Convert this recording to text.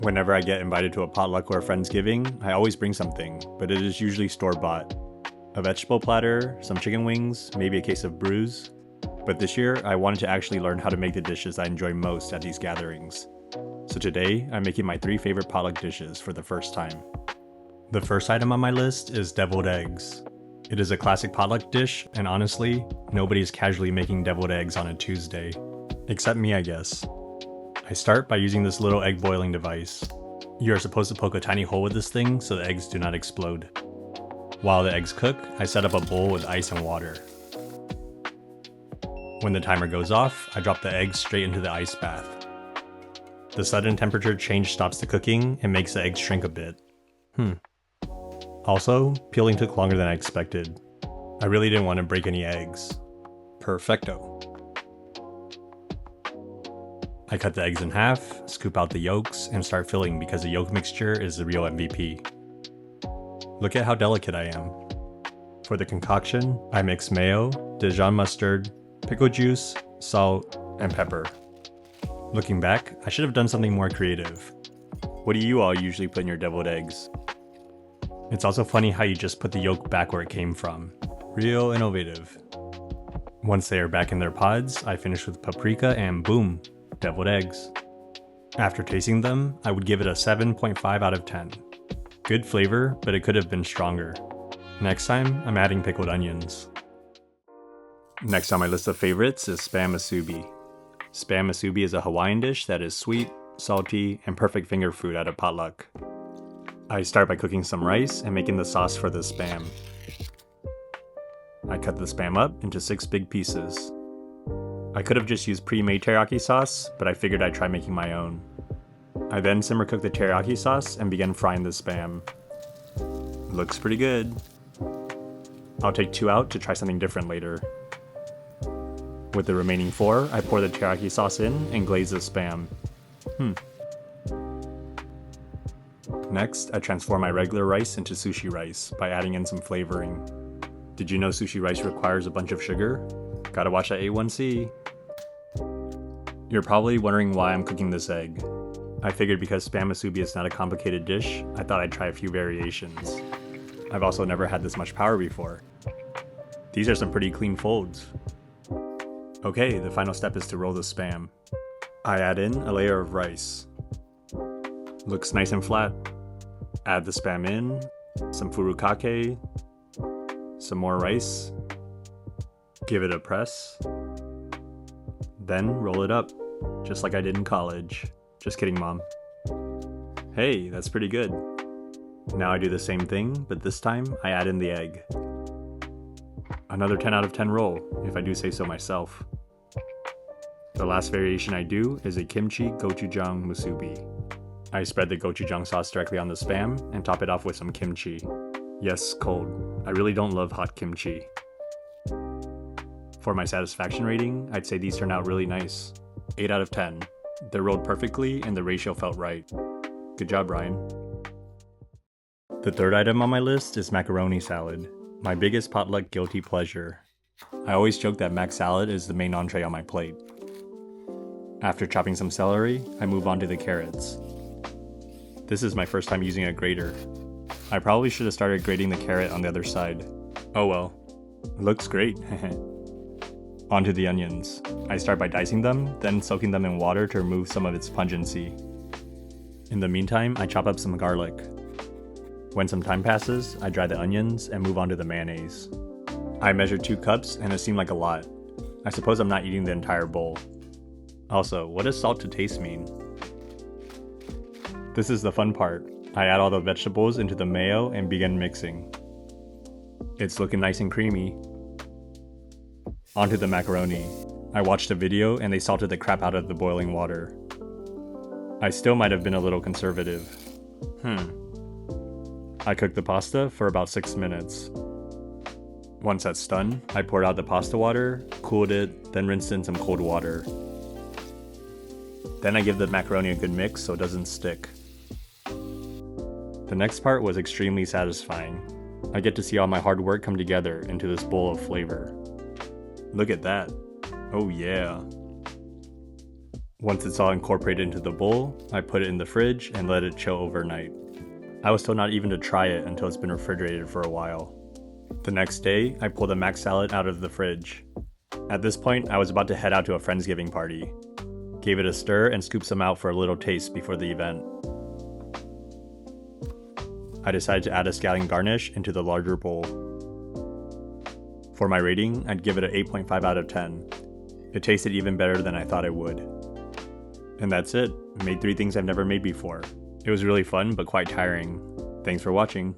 Whenever I get invited to a potluck or a Friendsgiving, I always bring something, but it is usually store-bought. A vegetable platter, some chicken wings, maybe a case of brews. But this year, I wanted to actually learn how to make the dishes I enjoy most at these gatherings. So today, I'm making my 3 favorite potluck dishes for the first time. The first item on my list is deviled eggs. It is a classic potluck dish, and honestly, nobody's casually making deviled eggs on a Tuesday. Except me, I guess. I start by using this little egg boiling device. You are supposed to poke a tiny hole with this thing so the eggs do not explode. While the eggs cook, I set up a bowl with ice and water. When the timer goes off, I drop the eggs straight into the ice bath. The sudden temperature change stops the cooking and makes the eggs shrink a bit. Also, peeling took longer than I expected. I really didn't want to break any eggs. Perfecto. I cut the eggs in half, scoop out the yolks, and start filling because the yolk mixture is the real MVP. Look at how delicate I am. For the concoction, I mix mayo, Dijon mustard, pickle juice, salt, and pepper. Looking back, I should have done something more creative. What do you all usually put in your deviled eggs? It's also funny how you just put the yolk back where it came from. Real innovative. Once they are back in their pods, I finish with paprika and boom, deviled eggs. After tasting them, I would give it a 7.5 out of 10. Good flavor, but it could have been stronger. Next time, I'm adding pickled onions. Next on my list of favorites is spam musubi. Spam musubi is a Hawaiian dish that is sweet, salty, and perfect finger food at a potluck. I start by cooking some rice and making the sauce for the spam. I cut the spam up into 6 big pieces. I could have just used pre-made teriyaki sauce, but I figured I'd try making my own. I then simmer cook the teriyaki sauce and begin frying the spam. Looks pretty good. I'll take 2 out to try something different later. With the remaining 4, I pour the teriyaki sauce in and glaze the spam. Next, I transform my regular rice into sushi rice by adding in some flavoring. Did you know sushi rice requires a bunch of sugar? Gotta watch that A1C. You're probably wondering why I'm cooking this egg. I figured because spam musubi is not a complicated dish, I thought I'd try a few variations. I've also never had this much power before. These are some pretty clean folds. Okay, the final step is to roll the spam. I add in a layer of rice. Looks nice and flat. Add the spam in, some furikake, some more rice. Give it a press. Then roll it up, just like I did in college. Just kidding, Mom. Hey, that's pretty good. Now I do the same thing, but this time I add in the egg. Another 10 out of 10 roll, if I do say so myself. The last variation I do is a kimchi gochujang musubi. I spread the gochujang sauce directly on the spam and top it off with some kimchi. Yes, cold. I really don't love hot kimchi. For my satisfaction rating, I'd say these turned out really nice. 8 out of 10. They're rolled perfectly and the ratio felt right. Good job, Brian. The third item on my list is macaroni salad. My biggest potluck guilty pleasure. I always joke that mac salad is the main entree on my plate. After chopping some celery, I move on to the carrots. This is my first time using a grater. I probably should have started grating the carrot on the other side. Oh well. Looks great. Onto the onions. I start by dicing them, then soaking them in water to remove some of its pungency. In the meantime, I chop up some garlic. When some time passes, I dry the onions and move on to the mayonnaise. I measured 2 cups and it seemed like a lot. I suppose I'm not eating the entire bowl. Also, what does salt to taste mean? This is the fun part. I add all the vegetables into the mayo and begin mixing. It's looking nice and creamy. Onto the macaroni. I watched a video and they salted the crap out of the boiling water. I still might have been a little conservative. I cooked the pasta for about 6 minutes. Once that's done, I poured out the pasta water, cooled it, then rinsed in some cold water. Then I give the macaroni a good mix so it doesn't stick. The next part was extremely satisfying. I get to see all my hard work come together into this bowl of flavor. Look at that. Oh yeah. Once it's all incorporated into the bowl, I put it in the fridge and let it chill overnight. I was told not even to try it until it's been refrigerated for a while. The next day, I pulled the mac salad out of the fridge. At this point, I was about to head out to a Friendsgiving party. Gave it a stir and scooped some out for a little taste before the event. I decided to add a scallion garnish into the larger bowl. For my rating, I'd give it an 8.5 out of 10. It tasted even better than I thought it would. And that's it. I made 3 things I've never made before. It was really fun, but quite tiring. Thanks for watching.